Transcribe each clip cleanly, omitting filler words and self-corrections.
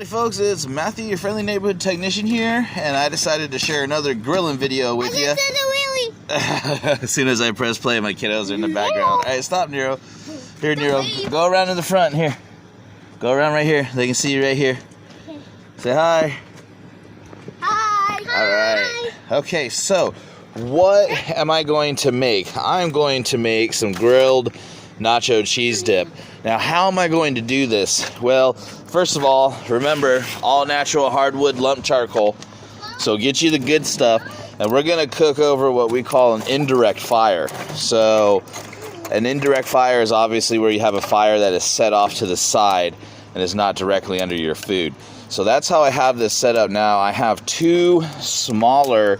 Howdy folks, it's Matthew, your friendly neighborhood technician here, and I decided to share another grilling video with you. As soon as I press play, my kiddos are in the background. Alright, stop, Nero. Here, Nero, go around in the front here. Go around right here. They can see you right here. Say hi. Hi. Alright. Okay, so what am I going to make? I'm going to make some grilled nacho cheese dip. Now, how am I going to do this? Well, first of all, remember, all natural hardwood lump charcoal. So get you the good stuff. And we're going to cook over what we call an indirect fire. So an indirect fire is obviously where you have a fire that is set off to the side and is not directly under your food. So that's how I have this set up now. I have two smaller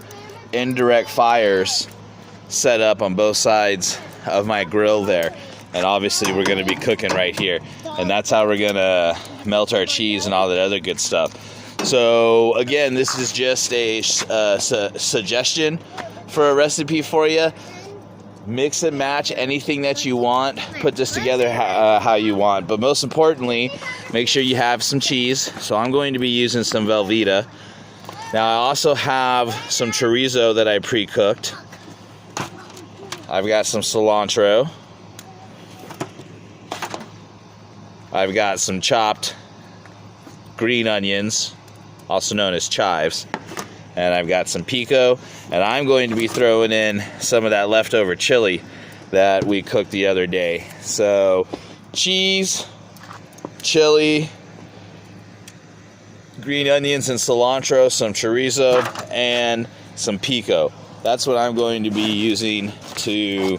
indirect fires set up on both sides of my grill there. And obviously we're going to be cooking right here. And that's how we're going to melt our cheese and all that other good stuff. So again, this is just a suggestion for a recipe for you. Mix and match anything that you want. Put this together how you want. But most importantly, make sure you have some cheese. So I'm going to be using some Velveeta. Now I also have some chorizo that I pre-cooked. I've got some cilantro. I've got some chopped green onions, also known as chives, and I've got some pico, and I'm going to be throwing in some of that leftover chili that we cooked the other day. So cheese, chili, green onions and cilantro, some chorizo, and some pico. That's what I'm going to be using to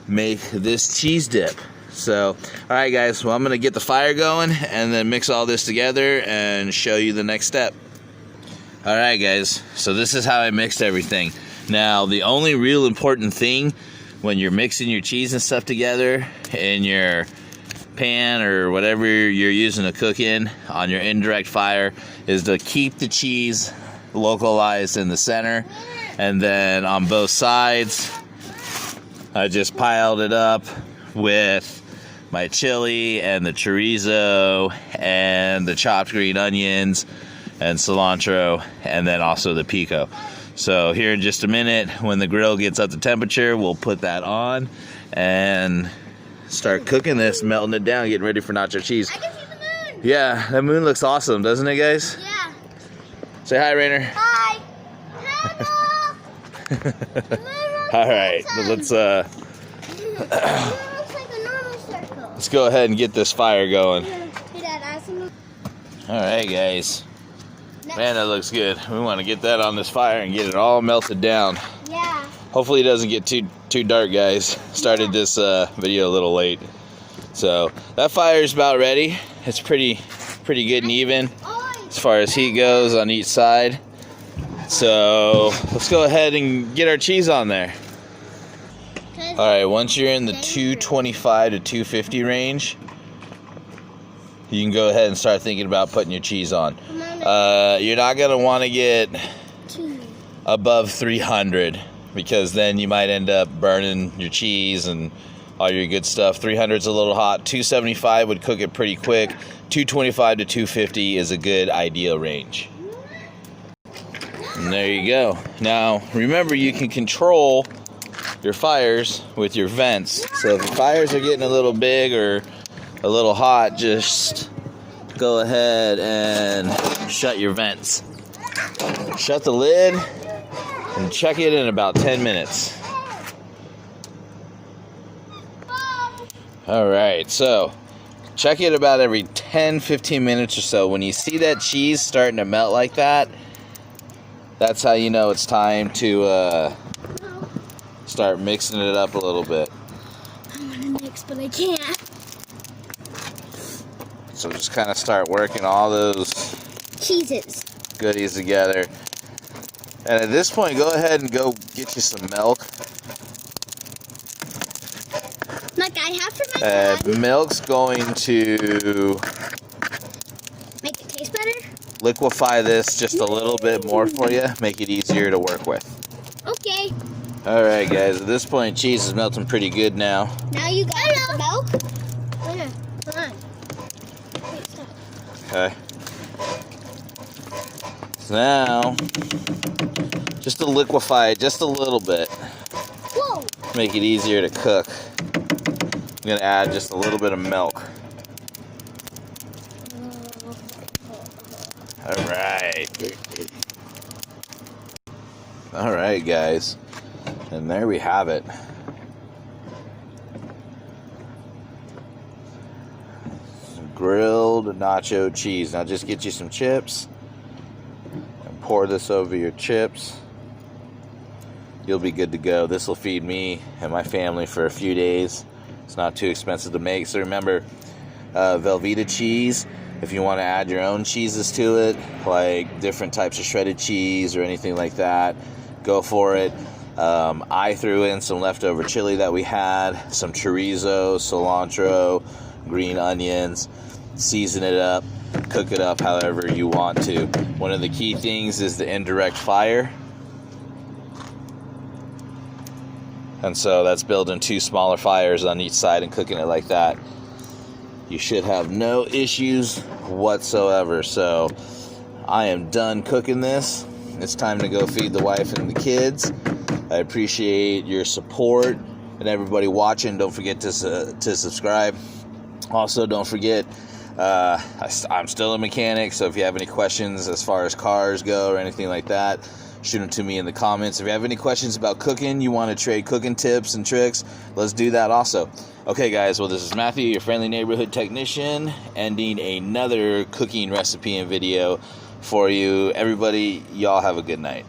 make this cheese dip. So, alright guys, well I'm going to get the fire going and then mix all this together and show you the next step. Alright guys, so this is how I mixed everything. Now, the only real important thing when you're mixing your cheese and stuff together in your pan or whatever you're using to cook in on your indirect fire is to keep the cheese localized in the center, and then on both sides I just piled it up with my chili and the chorizo and the chopped green onions and cilantro, and then also the pico. So here in just a minute, when the grill gets up to temperature, we'll put that on and start cooking this, melting it down, getting ready for nacho cheese. I can see the moon. Yeah, that moon looks awesome, doesn't it, guys? Yeah. Say hi, Rainer. Hi. Hello. All right, let's let's go ahead and get this fire going. All right, guys. Man, that looks good. We want to get that on this fire and get it all melted down. Yeah. Hopefully it doesn't get too dark, guys. Started this video a little late. So that fire is about ready. It's pretty good and even as far as heat goes on each side. So let's go ahead and get our cheese on there. All right, once you're in the 225 to 250 range, you can go ahead and start thinking about putting your cheese on. You're not going to want to get above 300 because then you might end up burning your cheese and all your good stuff. 300 is a little hot. 275 would cook it pretty quick. 225 to 250 is a good ideal range. And there you go. Now, remember, you can control your fires with your vents. So if the fires are getting a little big or a little hot, just go ahead and shut your vents. Shut the lid and check it in about 10 minutes. Alright, so check it about every 10-15 minutes or so. When you see that cheese starting to melt like that, that's how you know it's time to start mixing it up a little bit. I want to mix, but I can't. So just kind of start working all those Cheeses. goodies together. And at this point, go ahead and go get you some milk. Like I have for my son. Milk's going to Make it taste better? liquefy this just a little bit more for you, make it easier to work with. Okay. Alright guys, at this point cheese is melting pretty good now. Now you got the milk? Hold on. Wait, stop. Okay. So now, just to liquefy it just a little bit, Whoa. make it easier to cook, I'm going to add just a little bit of milk. All right, guys. And there we have it. Some grilled nacho cheese. Now just get you some chips and pour this over your chips. You'll be good to go. This will feed me and my family for a few days. It's not too expensive to make. So remember, Velveeta cheese. If you want to add your own cheeses to it, like different types of shredded cheese or anything like that, go for it. I threw in some leftover chili that we had, some chorizo, cilantro, green onions. Season it up, cook it up however you want to. One of the key things is the indirect fire. And so that's building 2 smaller fires on each side and cooking it like that. You should have no issues whatsoever. So I am done cooking this. It's time to go feed the wife and the kids. I appreciate your support and everybody watching. Don't forget to subscribe. Also, don't forget, I'm still a mechanic, so if you have any questions as far as cars go or anything like that, shoot them to me in the comments. If you have any questions about cooking, you want to trade cooking tips and tricks, let's do that also. Okay, guys, well, this is Matthew, your friendly neighborhood technician, ending another cooking recipe and video for you. Everybody, y'all have a good night.